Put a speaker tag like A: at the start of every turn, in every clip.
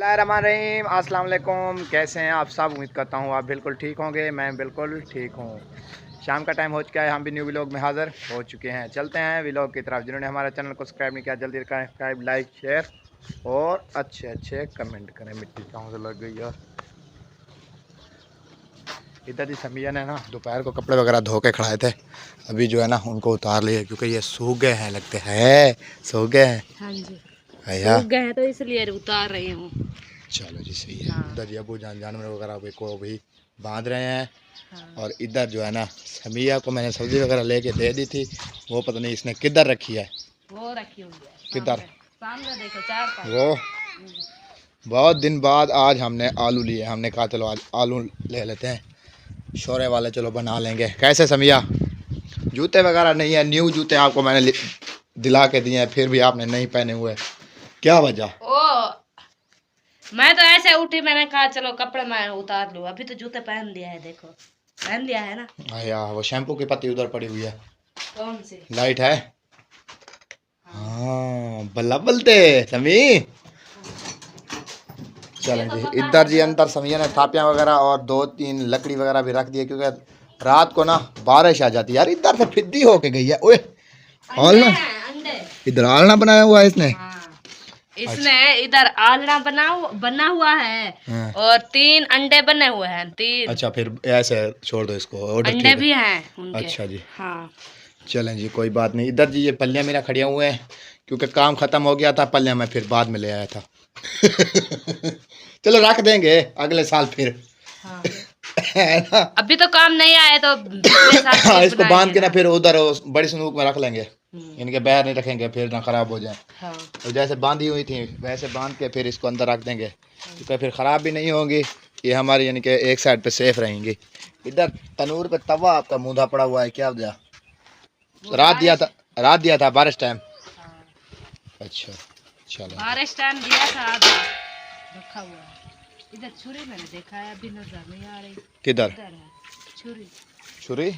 A: बिस्मिल्लाहिर्रहमानिर्रहीम। अस्सलाम वालेकुम। कैसे हैं आप सब? उम्मीद करता हूँ आप बिल्कुल ठीक होंगे। मैं बिल्कुल ठीक हूँ। शाम का टाइम हो चुका है, हम भी न्यू व्लॉग में हाज़िर हो चुके हैं। चलते हैं व्लॉग की तरफ। जिन्होंने हमारे चैनल को सब्सक्राइब नहीं किया जल्दी करें सब्सक्राइब, लाइक, शेयर और अच्छे अच्छे कमेंट करें। मिट्टी कहाँ से लग गई यार। इधर जी समिया ने ना दोपहर को कपड़े वगैरह धो के खड़ाए थे, अभी जो है ना उनको उतार लिए क्योंकि ये सूख गए हैं, लगते हैं सूख गए हैं।
B: हाँ जी,
A: भैया
B: सूख गए हैं तो इसलिए उतार रही हूँ।
A: चलो जी सही है।
B: हाँ।
A: उधर जी अबू जानवर वगैरह को भी बांध रहे हैं।
B: हाँ।
A: और इधर जो है ना समिया को मैंने सब्जी वगैरह लेके दे दी थी, वो पता नहीं इसने किधर रखी है।
B: वो रखी हुई है
A: किधर?
B: सामने देखो, चार पाँच।
A: वो बहुत दिन बाद आज हमने आलू लिए। हमने कहा चलो आज आलू ले लेते हैं, शोरे वाले चलो बना लेंगे। कैसे समिया? जूते वगैरह नहीं है, न्यू जूते आपको मैंने दिला के दिए हैं, फिर भी आपने नहीं पहने हुए, क्या वजह?
B: ओ, मैं तो ऐसे उठी, मैंने कहा चलो कपड़े मैं उतार लूँ। अभी तो जूते पहन लिया है, देखो पहन लिया है ना।
A: भैया वो शैम्पू की पत्ती उधर पड़ी हुई है।
B: कौन सी?
A: लाइट है? हाँ बल्ला बलते समी। चलें जी, इधर जी अंदर समिया ने थापियाँ वगैरह और 2-3 लकड़ी वगैरह भी रख दिए क्योंकि रात को ना बारिश आ जाती है यार। इधर से फिद्दी होके गई है। ओए आलना, इधर आलना बनाया हुआ है इसने।
B: हाँ। इसने इधर आलना बना हुआ है।
A: हाँ।
B: और 3 अंडे बने हुए हैं, 3।
A: अच्छा फिर ऐसे छोड़ दो इसको, ऑर्डर
B: अंडे भी हैं उनके।
A: अच्छा जी,
B: हाँ।
A: चलें जी कोई बात नहीं। इधर जी ये पल्लियाँ मेरा खड़िया हुए हैं क्योंकि काम ख़त्म हो गया था, पल्लियाँ मैं फिर बाद में ले आया था। चलो रख देंगे अगले साल फिर।
B: हाँ।
A: है ना?
B: अभी तो काम नहीं आए तो पिछले साल फिर
A: इसको बांध के ना
B: बनाएंगे
A: फिर उधर बड़ी संदूक में रख लेंगे।
B: ना।
A: इनके बाहर नहीं रखेंगे फिर ना ख़राब हो जाए।
B: हाँ।
A: तो जैसे बांधी हुई थी वैसे बांध के फिर इसको अंदर रख देंगे क्योंकि फिर ख़राब भी नहीं होंगी, ये हमारी यानी कि एक साइड पे सेफ रहेंगी। इधर तनूर पे तवा आपका मूंधा पड़ा हुआ है, क्या वजह? रात दिया था बारिश टाइम।
B: हाँ।
A: अच्छा चलो
B: बारिश टाइम दिया था, आधा रखा हुआ है। इधर छुरी मैंने देखा है, अभी नजर नहीं आ रही।
A: किधर
B: इधर है छुरी।
A: छुरी?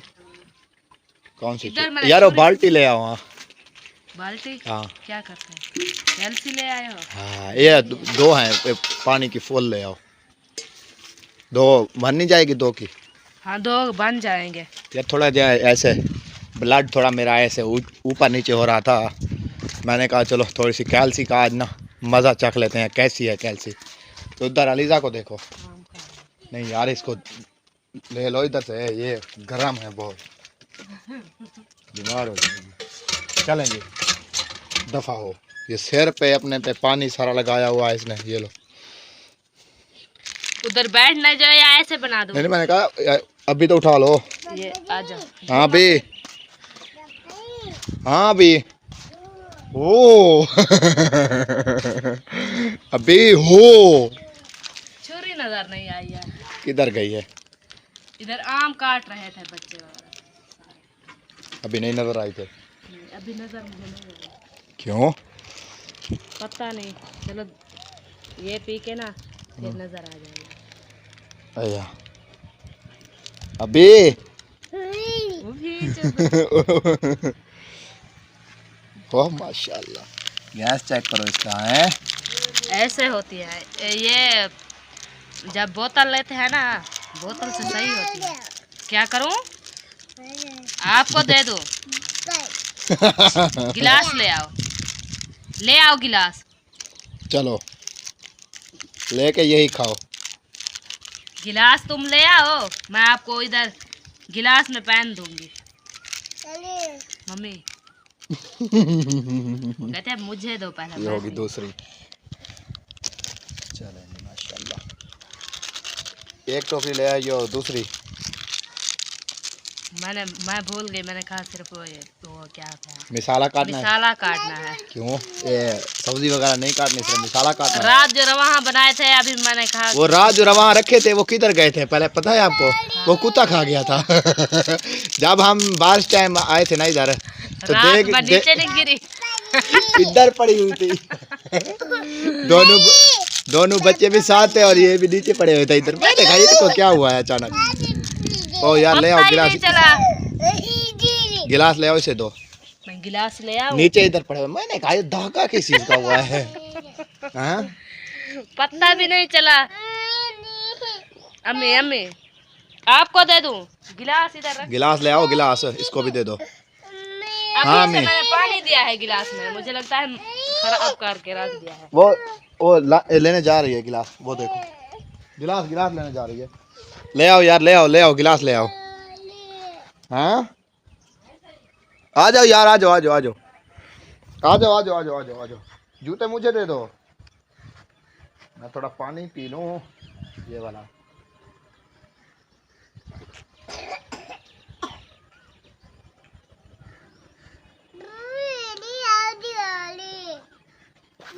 A: कौन सी
B: इधर
A: छुरी?
B: मैंने
A: यार वो
B: छुरी-
A: बाल्टी ले आओ। हाँ
B: बाल्टी?
A: हाँ
B: क्या करते हैं? कैलसी ले आए हो?
A: हाँ, ये दो हैं, पानी की फुल ले आओ। दो बन नहीं जाएगी दो की?
B: हाँ, 2 बन जाएंगे।
A: यार थोड़ा जो है ऐसे ब्लड थोड़ा मेरा ऐसे ऊपर नीचे हो रहा था, मैंने कहा चलो थोड़ी सी कैल्सी का आज ना मज़ा चख लेते हैं, कैसी है कैल्सी। तो उधर अलीज़ा को देखो। नहीं यार इसको ले लो इधर से, ये गर्म है बहुत, बीमार हो जाएगी। चलें जी दफ़ा हो। ये सिर पे अपने पे पानी सारा लगाया हुआ है इसने, ये लो।
B: उधर बैठ न जाए या ऐसे बना दो?
A: नहीं मैंने कहा अभी तो उठा लो।
B: ये आ जाओ।
A: हाँ भी, हाँ भी ओ अभी हो।
B: छुरी नजर नहीं आई है।
A: किधर गई है?
B: इधर आम काट रहे थे बच्चे वगैरह।
A: अभी नहीं नजर आई थे?
B: अभी नजर मुझे नहीं आई।
A: क्यों?
B: पता नहीं, चलो ये पी के ना फिर नजर आ जाएगा।
A: अया अभी
B: वो भी
A: ओह माशाल्लाह, गैस चेक करो इसका है।
B: ऐसे होती है ये, जब बोतल लेते हैं ना, बोतल से सही होती है। क्या करूं? आपको दे दो गिलास, ले आओ गिलास।
A: चलो लेके यही खाओ।
B: गिलास तुम ले आओ, मैं आपको इधर गिलास में पहन दूंगी। मम्मी कहते हैं मुझे दो पहले।
A: ये होगी दूसरी। चलें माशाल्लाह, एक टोकरी ले आई और दूसरी
B: मैं भूल गई, मैंने कहा सिर्फ वो क्या था,
A: मिसाला काटना है।
B: मिसाला काटना है।
A: क्यों? ये सब्जी वगैरह नहीं काटनी, सिर्फ मिसाला काटना है।
B: रात जो रवा बनाए थे, अभी मैंने कहा
A: वो रात जो रवा रखे थे वो किधर गए थे पहले पता है आपको? वो कुत्ता खा गया था। जब हम बारिश टाइम आए थे ना इधर तो
B: रात में नीचे नहीं गिरी।
A: इधर पड़ी हुई थी। दोनों बच्चे भी साथ थे और ये भी नीचे पड़े हुए थे इधर। मैं देखा ये देखो क्या हुआ है अचानक। ओ यार ले आओ गिलास, गिलास ले आओ, इसे दो।
B: मैं गिलास ले आओ।
A: नीचे इधर पड़े हुए, मैंने कहा ये धागा किस चीज का हुआ है? हाँ
B: पता भी नहीं चला। अम्मी अम्मी आपको दे दूं गिलास, इधर रख।
A: गिलास ले आओ, गिलास इसको भी दे दो।
B: अभी
A: हाँ,
B: से मैंने पानी दिया है गिलास में, मुझे लगता है खराब करके रख दिया है।
A: वो लेने जा रही है गिलास, वो देखो गिलास लेने जा रही है। ले आओ यार, ले आओ गिलास ले आओ। हाँ आ जाओ यार, आ जाओ। जूते मुझे दे दो, मैं थोड़ा पानी पी लूं ये वाला।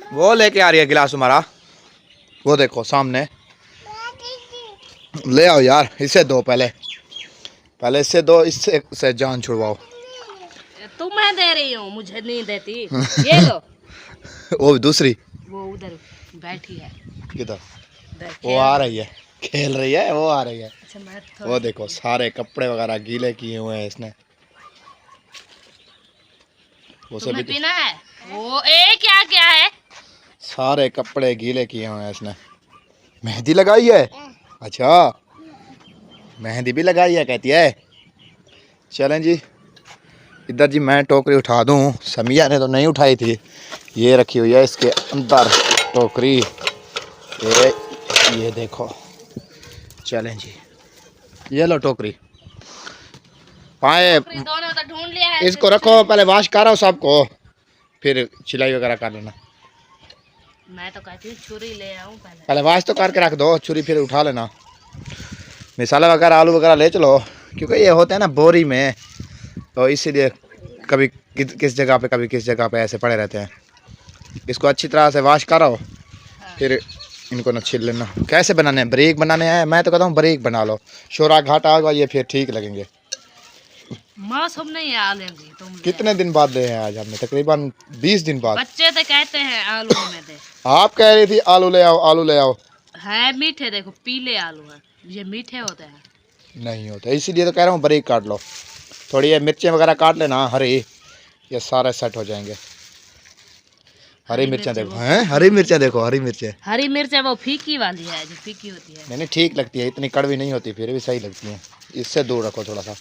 A: वो लेके आ रही है गिलास तुम्हारा, वो देखो सामने। ले आओ यार, इसे दो पहले इससे दो, इससे जान छुड़वाओ।
B: तुम्हें दे रही हूँ, मुझे नहीं देती। ये लो।
A: वो दूसरी
B: वो उधर बैठी है।
A: किधर?
B: उधर
A: वो आ रही है, खेल रही है, वो आ रही है।
B: अच्छा, मैं
A: वो देखो सारे कपड़े वगैरह गीले किए हुए हैं इसने। वो
B: तुम्हें
A: सभी
B: पीना है? वो क्या है?
A: सारे कपड़े गीले किए हुए हैं इसने। मेहंदी लगाई है? अच्छा, मेहंदी भी लगाई है कहती है। चलें जी, इधर जी मैं टोकरी उठा दूं, समिया ने तो नहीं उठाई थी। ये रखी हुई है इसके अंदर टोकरी, ये देखो। चलें जी, ये लो टोकरी। पाए
B: दोनों तो ढूंढ लिया है।
A: इसको रखो, पहले वॉश करो सबको, फिर सिलाई वगैरह कर लेना।
B: मैं तो कहती हूँ छुरी ले आऊं
A: पहले वॉश तो करके रख दो, छुरी फिर उठा लेना। मिसाला वगैरह आलू वगैरह ले चलो, क्योंकि ये होते हैं ना बोरी में, तो इसीलिए कभी किस जगह पे कभी किस जगह पे ऐसे पड़े रहते हैं। इसको अच्छी तरह से वॉश करो, फिर इनको न छील लेना। कैसे बनाने हैं? बारीक बनाने हैं? मैं तो कहता हूँ बारीक बना लो, शोरा घाटा होगा ये फिर ठीक लगेंगे।
B: मौसम नहीं आ लेंगी तुम।
A: कितने दिन बाद दे हैं आज हमने? तकरीबन 20 दिन बाद।
B: बच्चे तो कहते हैं आलू में दे।
A: आप कह रही थी आलू ले आओ।
B: है मीठे, देखो पीले आलू हैं, ये मीठे होते हैं।
A: नहीं होते, इसीलिए तो कह रहा हूँ बारीक काट लो। थोड़ी ये मिर्चें वगैरह काट लेना हरी, ये सारे सेट हो जाएंगे। हरी मिर्चें देखो, हैं हरी मिर्चें देखो, हरी मिर्चें
B: वो फीकी वाली है, जो फीकी होती है।
A: नहीं ठीक लगती है, इतनी कड़वी नहीं होती, फिर भी सही लगती है। इससे दूर रखो थोड़ा सा।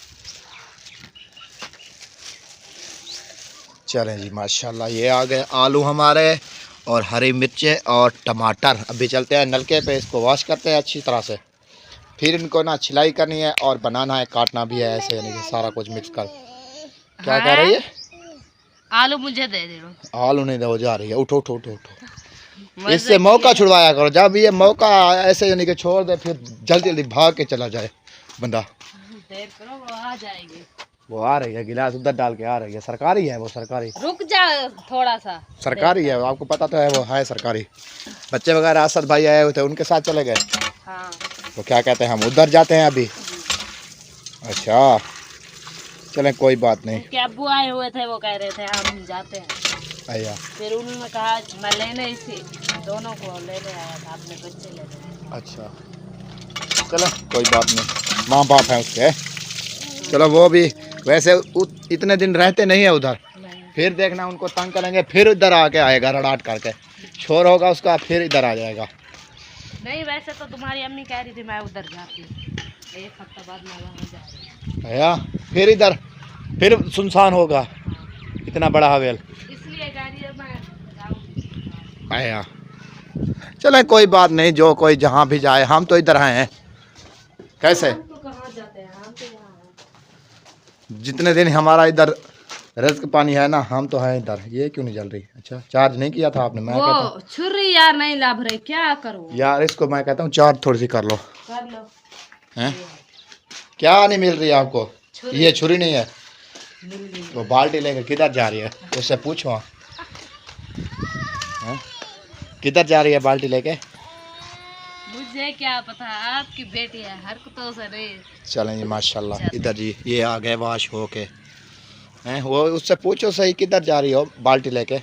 A: चलें जी, माशाल्लाह ये आ गए आलू हमारे, और हरी मिर्चें और टमाटर। अभी चलते हैं नलके पे, इसको वॉश करते हैं अच्छी तरह से, फिर इनको ना छिलाई करनी है और बनाना है, काटना भी है ऐसे, यानी कि सारा कुछ मिक्स कर। क्या कह रही है?
B: आलू मुझे दे दे।
A: आलू नहीं दे, वो जा रही है। उठो। इससे मौका छुड़वाया करो, जब ये मौका ऐसे यानी कि छोड़ दे, फिर जल्दी भाग के चला जाए बंदा।
B: देर करो, वो आ जाएगी।
A: वो आ रही है, गिलास उधर डाल के आ रही है। सरकारी है वो, सरकारी।
B: रुक जा थोड़ा सा।
A: सरकारी है, आपको पता तो है, वो है सरकारी। बच्चे वगैरह असद भाई आए हुए थे, उनके साथ चले गए।
B: हाँ।
A: तो क्या कहते हैं, हम उधर जाते हैं अभी। अच्छा चलें, कोई बात नहीं।
B: क्या अब्बू आए हुए थे, वो कह रहे थे हम जाते हैं।
A: आया,
B: फिर उन्होंने कहा मैं लेने, इसी दोनों को लेने आया था, अपने बच्चे लेने।
A: अच्छा चलो कोई बात नहीं, माँ बाप हैं उसके। चलो, वो भी वैसे इतने दिन रहते नहीं है उधर, फिर देखना उनको तंग करेंगे, फिर इधर आके आएगा रड़ाट करके, शोर होगा उसका, फिर इधर आ जाएगा।
B: नहीं, वैसे तो तुम्हारी अम्मी कह रही थी मैं उधर जाती, एक हफ्ता बाद मैं वहाँ जा रही।
A: आया, फिर इधर फिर सुनसान होगा, इतना बड़ा हवेल,
B: इसलिए कह रही है मैं जाऊँगी।
A: आया चले कोई बात नहीं, जो कोई जहाँ भी जाए, हम तो इधर आए हैं। कैसे
B: हम तो कहाँ जाते हैं, हम तो यहाँ हैं।
A: जितने दिन हमारा इधर रिज़्क पानी है ना, हम तो हैं इधर। ये क्यों नहीं जल रही? अच्छा, चार्ज नहीं किया था आपने? मैं कहता हूँ
B: छुरी यार नहीं लाभ रही, क्या करूँ
A: यार, इसको मैं कहता हूँ चार्ज थोड़ी सी कर लो। हैं? क्या नहीं मिल रही है आपको? ये छुरी नहीं है, तो बाल्टी लेकर किधर जा रही है? उससे पूछो। हैं? किधर जा रही है बाल्टी लेके?
B: मुझे क्या पता, आपकी बेटी है, हरकतों से नहीं।
A: चलें जी, माशाल्लाह। इधर जी ये आ गए वाश होके, हैं? वो उससे पूछो सही, किधर जा रही हो बाल्टी लेके?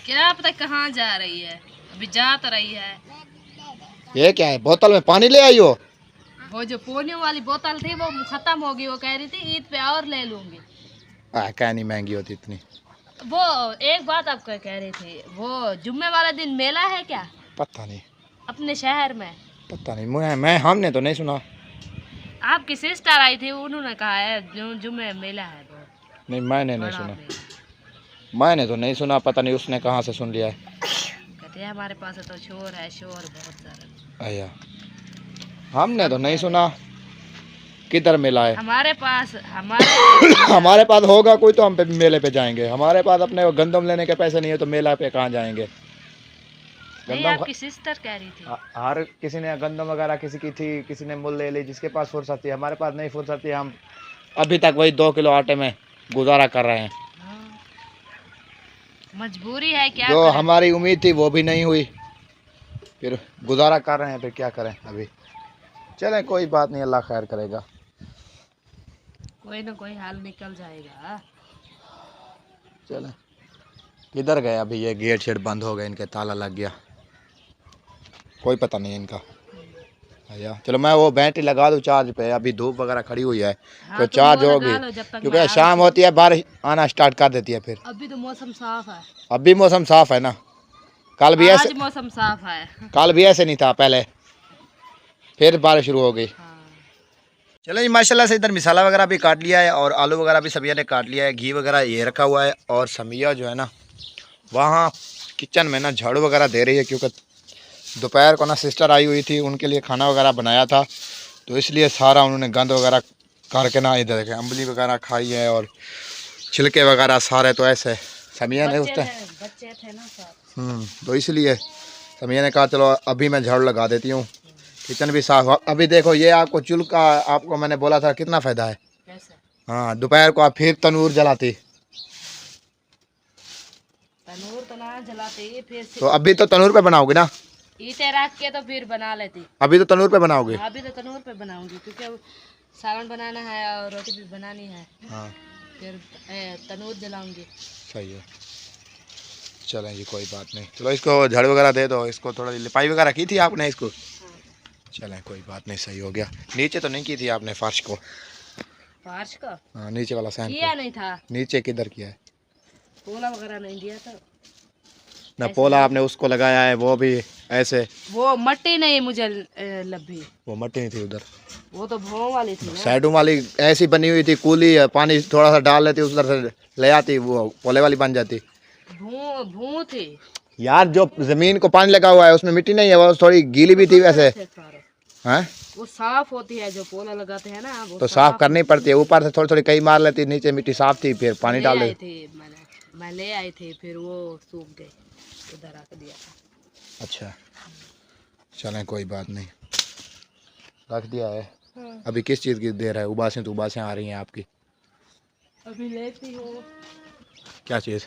B: क्या पता कहाँ जा रही है, अभी जा तो रही है।
A: ये क्या है, बोतल में पानी ले आई हो?
B: वो जो पोनियो वाली बोतल थी वो खत्म हो गई, वो कह रही थी ईद पे और ले लूंगी।
A: क्या नहीं महंगी होती इतनी।
B: वो एक बात आपको कह रही थी, वो जुम्मे वाला दिन मेला है क्या?
A: पता नहीं,
B: अपने शहर में।
A: पता नहीं, मैं हमने तो नहीं सुना।
B: आपकी सिस्टर आई थी, उन्होंने कहा है जुम्मे मेला है बहुत
A: नहीं, मैंने नहीं
B: बड़ा
A: सुना।
B: मेला।
A: मैंने तो नहीं सुना, पता नहीं उसने कहाँ से सुन लिया है।
B: कहते हैं हमारे पास तो शोर है, शोर बहुत सारा।
A: अया, हमने तो नहीं सुना। किधर मेला है?
B: हमारे पास हमारे
A: हमारे पास होगा कोई तो हम पे मेले पे जाएंगे। हमारे पास अपने गंदम लेने के पैसे नहीं है तो मेला पे कहाँ जाएंगे?
B: नहीं,
A: गंदम
B: आपकी सिस्टर कह रही थी।
A: हर किसी ने गंदम वगैरह किसी की थी, किसी ने मूल ले ली, जिसके पास फुर्सत थी। हमारे पास नहीं फुर्सत थी, हम अभी तक वही 2 किलो आटे में गुजारा कर रहे हैं।
B: हाँ, मजबूरी है, क्या
A: जो
B: करें?
A: हमारी उम्मीद थी वो भी नहीं हुई, फिर गुजारा कर रहे हैं, फिर क्या करें अभी। चलें, कोई बात नहीं, अल्लाह खैर करेगा।
B: कोई ना कोई हाल निकल जाएगा।
A: चलें, किधर गए अभी? ये गेट शेट बंद हो गए, इनके ताला लग गया, कोई पता नहीं इनका। भैया चलो, मैं वो बैटरी लगा दूँ चार्ज पे, अभी धूप वगैरह खड़ी हुई है
B: हाँ,
A: तो
B: तुम
A: चार्ज
B: वो
A: होगी,
B: लगा लो जब तक
A: क्योंकि
B: मैं
A: शाम होती है, बारिश आना स्टार्ट कर देती है फिर।
B: अभी तो मौसम साफ है।
A: अभी मौसम साफ है ना? कल भी ऐसे,
B: आज मौसम साफ है।
A: कल भी ऐसे नहीं था पहले, फिर बारिश शुरू हो गई।
B: हाँ।
A: चलो जी, माशाल्लाह से इधर मिसाला वगैरह भी काट लिया है और आलू वगैरह भी समिया ने काट लिया है, घी वगैरह ये रखा हुआ है। और समिया जो है ना, वहाँ किचन में ना झाड़ू वगैरह दे रही है, क्योंकि दोपहर को ना सिस्टर आई हुई थी, उनके लिए खाना वगैरह बनाया था, तो इसलिए सारा उन्होंने गंद वगैरह करके ना इधर देखे अम्बली वगैरह खाई है और छिलके वगैरह सारे। तो ऐसे समिया ने
B: बच्चे थे ना साथ।
A: तो इसलिए समिया ने कहा चलो अभी मैं झाड़ू लगा देती हूँ, किचन भी साफ। अभी देखो, ये आपको चूल का आपको मैंने बोला था कितना फ़ायदा है।
B: कैसे?
A: हाँ, दोपहर को आप फिर तनूर जलाती,
B: तनूर तो ना जलाते, फिर
A: तो अभी तो तनूर पे बनाओगे ना?
B: ईंटें रख के तो फिर बना लेती।
A: अभी तो तनूर पे बनाओगे?
B: अभी तो तनूर पे बनाऊंगी, क्योंकि सालन बनाना है और रोटी भी बनानी है।
A: हाँ,
B: फिर तनूर जलाऊंगी।
A: सही है। चलें जी, कोई बात नहीं। चलो, इसको झाड़ू वगैरह दे दो, इसको थोड़ा लिपाई वगैरह की थी आपने इसको? चलें, कोई बात नहीं, सही हो गया। नीचे तो नहीं की थी आपने फर्श को?
B: फर्श का
A: हाँ, नीचे वाला सैन
B: किया नहीं था।
A: नीचे किधर किया है?
B: पोला वगैरह नहीं दिया था
A: ना, पोला आपने उसको लगाया है, वो भी ऐसे।
B: वो मट्टी नहीं मुझे लभी,
A: वो मट्टी नहीं थी उधर,
B: वो तो भों वाली थी ना।
A: साइडों वाली ऐसी बनी हुई थी, कूली पानी थोड़ा सा डाल लेती, उधर से ले आती, वो पोले वाली बन जाती।
B: भों भों थी
A: यार, जो जमीन को पानी लगा हुआ है उसमें मिट्टी नहीं है, वो थोड़ी गीली भी थी वैसे। हैं?
B: वो साफ होती है, जो पोला लगाते हैं ना, वो
A: तो साफ करनी पड़ती है, ऊपर से थोड़ी थोड़ी कई मार लेती, नीचे मिट्टी साफ थी, फिर पानी डाल
B: आई
A: देती।
B: थी मैं ले आई थी, फिर वो सूख गई, उधर रख दिया था।
A: अच्छा, चलें, कोई बात नहीं, रख दिया है।
B: हाँ।
A: अभी किस चीज़ की देर है? उबासें तो उबासें आ रही हैं आपकी।
B: अभी लेती हूँ
A: क्या चीज़?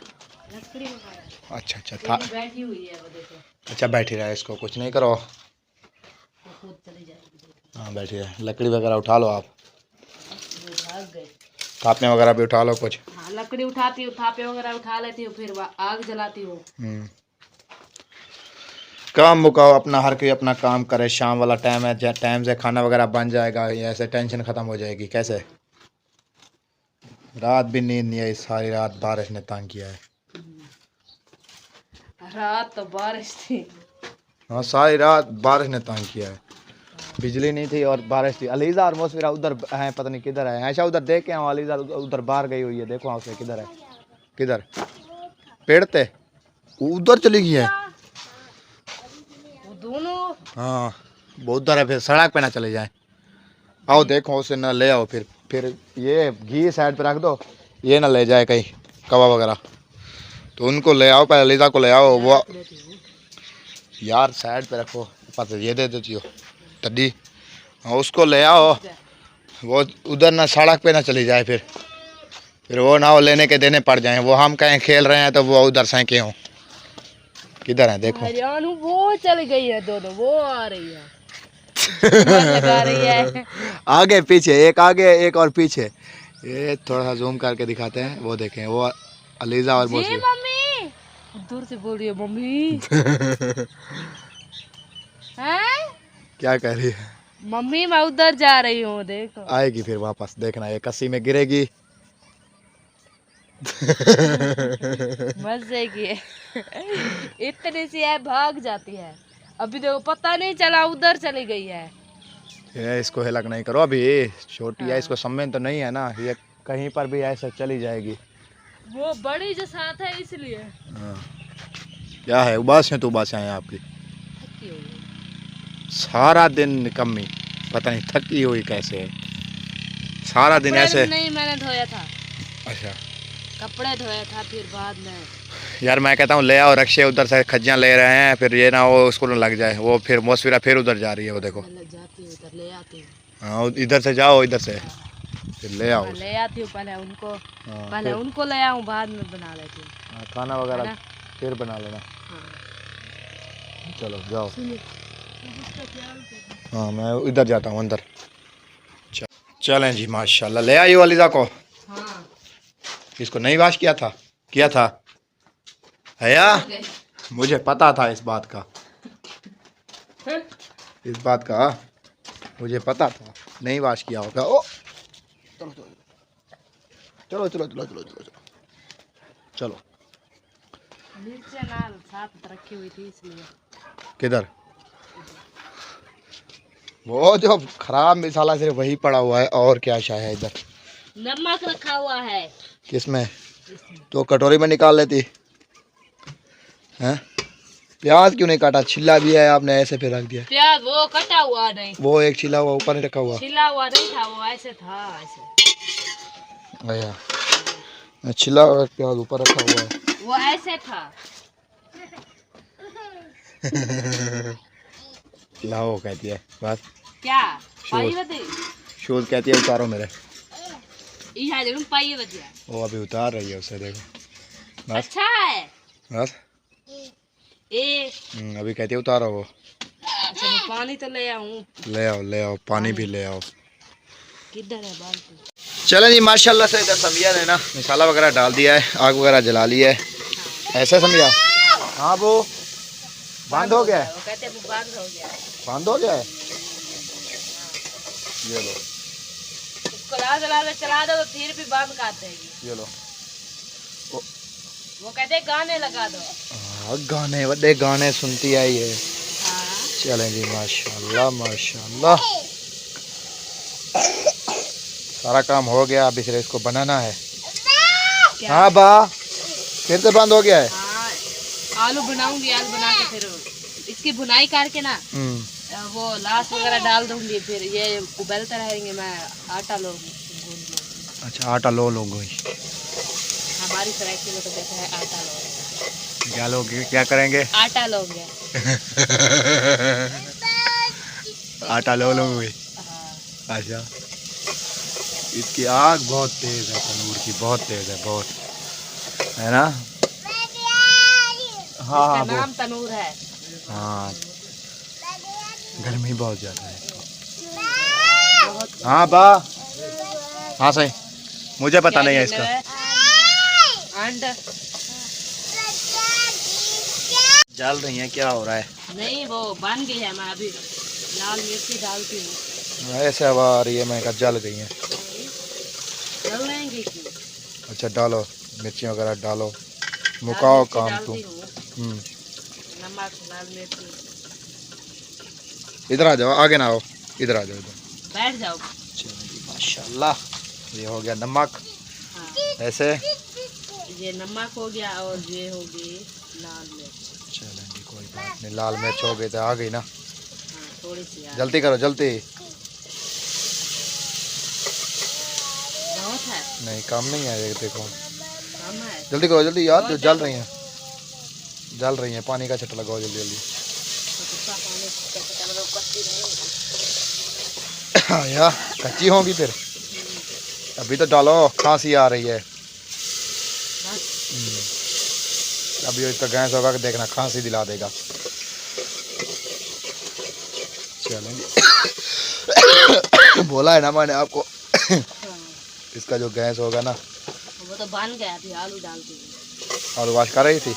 B: लकड़ी मंगाया।
A: अच्छा अच्छा था।
B: बैठी हुई है वो, देखो।
A: अच्छा, बैठी रहे, इसको कुछ नहीं करो।
B: वो खुद चली जाएगी।
A: हाँ, बैठी रहे, लकड़ी वगैरह उठा लो आप,
B: वो भाग गए।
A: थापने वगैरह भी उठा लो कुछ।
B: हाँ, लकड़ी उठाती हूँ, थापे वगैरह उठा लेती हूँ, फिर आग जलाती हूँ।
A: काम मुकाओ अपना, हर कोई अपना काम करे। शाम वाला टाइम है, टाइम से खाना वगैरह बन जाएगा, ऐसे टेंशन ख़त्म हो जाएगी। कैसे रात भी नींद नहीं आई, सारी रात बारिश ने तंग किया है।
B: रात तो बारिश थी।
A: हाँ, सारी रात बारिश ने तंग किया है, बिजली नहीं थी और बारिश थी। अलीज़ा और मोसफिरा उधर हैं, पता नहीं किधर है। ऐसा उधर देख के आओ, अलीज़ा उधर बाहर गई हुई है, देखो वहाँ से किधर है। किधर? पेड़ पे उधर चली गई है
B: वो दोनों।
A: हाँ, वो उधर है, फिर सड़क पे ना चले जाए। आओ देखो, उसे ना ले आओ, फिर ये घी साइड पे रख दो, ये ना ले जाए कहीं कवा वगैरह, तो उनको ले आओ, पहले अलीज़ा को ले आओ। वो यार साइड पे रखो, ऊपर से ये दे देती हो तड्डी। हाँ, उसको ले आओ, वो उधर ना सड़क पे ना चली जाए, फिर वो ना हो लेने के देने पड़ जाए। वो हम कहीं खेल रहे हैं तो वो उधर सेंके हों। किधर है देखो?
B: हरियाणा वो चल गई है, दोनों वो आ रही है। लगा रही है।
A: आगे पीछे, एक आगे एक और पीछे। ये थोड़ा सा जूम करके दिखाते हैं, वो देखें, वो अलीज़ा और
B: जी मम्मी दूर से बोल रही है मम्मी। हैं?
A: क्या कह रही है?
B: मम्मी मैं उधर जा रही हूँ, देखो।
A: आएगी फिर वापस, देखना ये कस्सी में गिरेगी।
B: मजे की है। इतनी सी है, भाग जाती है। अभी देखो पता नहीं चला, उधर चली गई है।
A: ये इसको हिलक नहीं करो अभी, छोटी है, इसको सम्मान तो नहीं है ना, ये कहीं पर भी ऐसे चली जाएगी।
B: वो बड़ी जो साथ है इसलिए।
A: हाँ। क्या है, उबास है तो उबास है आपकी
B: थकी हुई।
A: सारा दिन निकम्मी, पता नहीं थकी हुई कैसे है सारा दिन
B: कपड़े
A: ऐसे।
B: नहीं मैंने धोया था।
A: अच्छा
B: कपड़े धोया था फिर बाद में।
A: यार मैं कहता हूँ ले आओ रक्शे, उधर से खज्जियाँ ले रहे हैं, फिर ये ना वो स्कूल में लग जाए, वो फिर मौसफिरा फिर उधर जा रही है, वो देखो।
B: मैं जाती हूँ उधर ले आती हूँ।
A: हाँ इधर से जाओ, इधर से फिर ले आओ।
B: ले आती हूँ पहले उनको।
A: हाँ,
B: पहले
A: फिर-
B: उनको ले आऊँ बाद में बना लेती हूँ।
A: हाँ, खाना वगैरह
B: है ना?
A: फिर बना लेना।
B: हाँ।
A: चलो जाओ। हाँ मैं इधर जाता हूँ अंदर। चलें जी, माशाल्लाह। ले आई वालिदा को?
B: हाँ।
A: इसको नहीं वाश किया था? किया था हया? मुझे पता था इस बात का, इस बात का मुझे पता था, नहीं वाश किया होगा। ओ चलो चलो चलो चलो चलो चलो चलो चलो।
B: मिर्च नाल साथ रखी हुई थी इसलिए।
A: किधर? वो जो खराब मसाला सिर्फ वही पड़ा हुआ है, और क्या शायद है इधर?
B: नमक रखा हुआ है।
A: किसमें? तो कटोरी में निकाल लेती हैं। प्याज क्यों नहीं काटा? छिला भी है आपने, ऐसे फिर रख दिया।
B: प्याज वो कटा हुआ नहीं,
A: वो एक छिला हुआ ऊपर नहीं रखा हुआ?
B: छिला हुआ नहीं था, वो ऐसे था ऐसे।
A: भैया छिला हुआ प्याज ऊपर रखा हुआ है,
B: वो ऐसे था।
A: लाओ कहती है बस।
B: क्या
A: शूज।
B: पाई बती?
A: शूज कहती है उतारो मेरे।
B: इहा जरूर पाई बतिया।
A: वो अभी उतार रही है उसे, देखो बस
B: अच्छा है।
A: बस।
B: ए
A: अभी कहती है उतारो वो।
B: अच्छा मैं पानी तो ले आऊं।
A: ले आओ पानी भी ले आओ।
B: किधर है बाल्टी?
A: चलें जी, माशाल्लाह से इधर समिया ने ना मसाला वगैरह डाल दिया है, आग वगैरह जला ली है। ऐसे समिया? हाँ वो बंद हो गया है।
B: वो कहते हैं वो बंद हो गया है।
A: बंद हो गया है। ये लो,
B: इसको चला दो तो फिर भी बंद कर देगी।
A: ये लो।
B: वो कहते हैं गाने लगा दो।
A: हाँ गाने बड़े गाने सुनती आई है।
B: हाँ।
A: चलें जी, माशाल्लाह माशाल्लाह। सारा काम हो गया, अभी सिर्फ इसको बनाना है।
B: क्या?
A: हाँ बा, फिर से बंद हो गया है।
B: हाँ, आलू बनाऊंगी, आलू बना के फिर इसकी भुनाई करके ना वो लाश वगैरह डाल दूंगी, फिर ये उबलते रहेंगे, मैं आटा गूंद लूंगी।
A: अच्छा आटा लो लोगे?
B: हमारी सराइकी में तो कहते हैं आटा लोगे।
A: क्या लोगे? क्या करेंगे?
B: आटा लोगे।
A: आटा लो लोगे?
B: हाँ।
A: अच्छा, इसकी आग बहुत तेज है, तंदूर की बहुत तेज है, बहुत है ना? हाँ हाँ
B: इसका नाम तनूर है।
A: हाँ, गर्मी बहुत ज़्यादा है।
B: बहुत।
A: हाँ बा, हाँ सही, मुझे पता नहीं है इसका।
B: अंड
A: जल रही है, क्या हो रहा है?
B: नहीं वो बन गई है, मैं अभी लाल मिर्ची डालती हूँ।
A: ऐसे हवा आ रही है, मैं कहा जल गई है।
B: डाल लेंगे क्यों?
A: अच्छा डालो, मिर्ची वगैरह डालो, मुकाओ काम तुम।
B: डालती हूँ नमक, लाल मिर्ची।
A: इधर आ जाओ, आगे ना आओ, इधर आ जाओ, इधर
B: बैठ जाओ।
A: चलो जी, माशाल्लाह। ये हो गया नमक।
B: हाँ।
A: ऐसे
B: ये नमक हो गया और ये होगी लाल मिर्च।
A: चलो जी, कोई बात नहीं, लाल मिर्च हो गई तो आ गई ना।
B: हाँ थोड़ी सी यार।
A: जल्दी करो जल्दी।
B: बहुत है।
A: नहीं कम नहीं है, ये देखो
B: कम है।
A: जल्दी करो जल्दी यार, जो जल रही हैं, जल रही हैं, पानी का छट्टा लगाओ जल्दी जल्दी। हाँ यार कच्ची होंगी फिर, अभी तो डालो, खांसी आ रही है। अभी इसका गैस होगा कि देखना, खांसी दिला देगा। चलेंगे। बोला है ना मैंने आपको। इसका जो गैस होगा ना,
B: वो तो बन गया, अभी आलू डाल दी।
A: आलू वाश कर रही थी।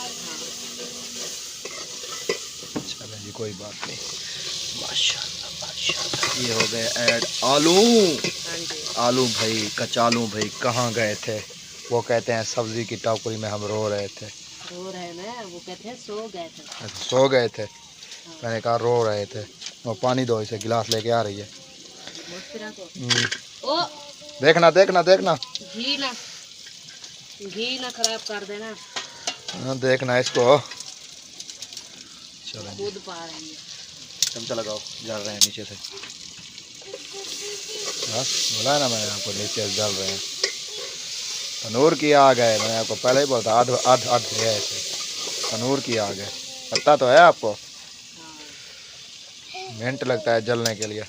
A: चलें जी, कोई बात नहीं। माशाल्लाह माशाल्लाह। ये हो गए ऐड आलू। आलू भाई, कचालू भाई कहाँ गए थे? वो कहते हैं सब्जी की टोकरी में हम रो रहे थे।
B: रो रहे ना, वो कहते हैं सो गए थे।
A: अच्छा, सो गए थे। मैंने कहा रो रहे थे, वो पानी दो इसे, गिलास लेके आ रही है।
B: ओ
A: देखना देखना देखना,
B: घी ना खराब कर देना।
A: देखना इसको। चलो
B: दूध पा रही है,
A: चमचा लगाओ, जल रहे हैं नीचे से। बस बोला ना मैंने आपको, नीचे से जल रहे हैं। तनूर की आग है, मैंने आपको पहले ही बोला था, आध आध आध है ऐसे, तनूर की आग है, पता तो है आपको। मिनट लगता है जलने के लिए।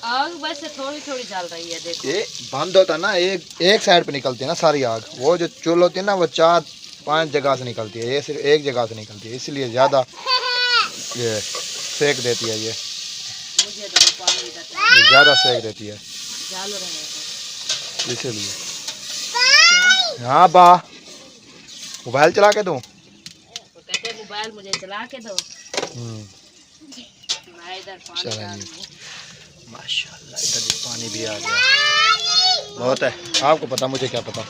B: आग बस थोड़ी थोड़ी जल रही है, देखो।
A: ये बंद होता है ना, एक साइड पे निकलती है ना सारी आग। वो जो चूल्हा होती है ना, वो 4-5 जगह से निकलती है, ये सिर्फ एक जगह से निकलती है, इसलिए ज़्यादा ये सेक देती है। ये
B: मुझे तो पानी का
A: ज़्यादा सेक देती है
B: जल रहे हैं
A: इसीलिए। हाँ बा, मोबाइल चला के दूँ?
B: तो कहते हैं मोबाइल मुझे चला के दो। मैं इधर पानी
A: चलो
B: डाल
A: जी।
B: दूँ।
A: माशाल्लाह, इधर भी पानी भी आ गया। बहुत है, आपको पता, मुझे क्या पता।